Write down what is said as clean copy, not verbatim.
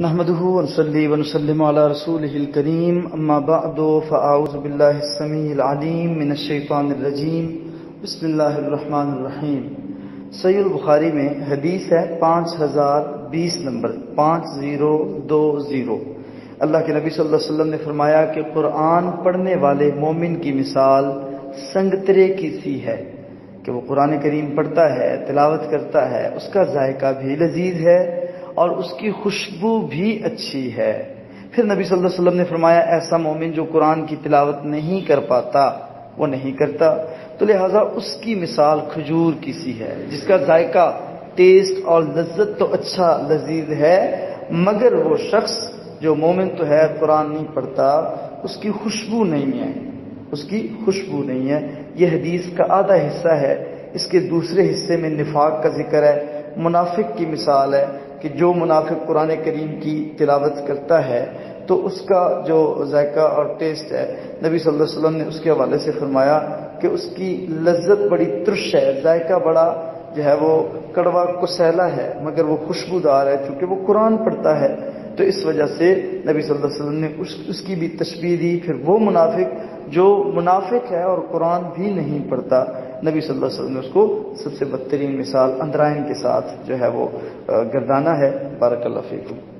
نحمده ونصلي ونسلم على رسوله الكريم اما بعد فاعوذ بالله السميع العليم من الشيطان الرجيم بسم اللہ الرحمن الرحیم۔ صحیح البخاری میں حدیث ہے 5020 نمبر 5020۔ اللہ کے نبی صلی اللہ علیہ وسلم نے فرمایا کہ قرآن پڑھنے والے مومن کی مثال سنگترے کی سی ہے کہ وہ قرآن کریم پڑھتا ہے، تلاوت کرتا ہے، اس کا ذائقہ بھی لذیذ ہے اور اس کی خوشبو بھی اچھی ہے۔ پھر نبی صلی اللہ علیہ وسلم نے فرمایا ایسا مومن جو قرآن کی تلاوت نہیں کر پاتا، وہ نہیں کرتا، تو لہٰذا اس کی مثال کھجور کی سی ہے جس کا ذائقہ، ٹیسٹ اور لذت تو اچھا لذیذ ہے، مگر وہ شخص جو مومن تو ہے قرآن نہیں پڑھتا، اس کی خوشبو نہیں ہے، اس کی خوشبو نہیں ہے۔ یہ حدیث کا آدھا حصہ ہے۔ اس کے دوسرے حصے میں نفاق کا ذکر ہے، منافق کی مثال ہے کہ جو منافق قرآن کریم کی تلاوت کرتا ہے تو اس کا جو ذائقہ اور ٹیسٹ ہے، نبی صلی اللہ علیہ وسلم نے اس کے حوالے سے فرمایا کہ اس کی لذت بڑی ترش ہے، ذائقہ بڑا جو ہے وہ کڑوا کسیلا ہے، مگر وہ خوشبودار ہے چونکہ وہ قرآن پڑھتا ہے۔ تو اس وجہ سے نبی صلی اللہ علیہ وسلم نے اس کی بھی تشبیہ دی۔ پھر وہ منافق جو منافق ہے اور قرآن بھی نہیں پڑھتا، نبی صلی اللہ علیہ وسلم نے اس کو سب سے بدترین مثال اندرائن کے ساتھ جو ہے وہ گردانا ہے۔ بارک اللہ فیکم۔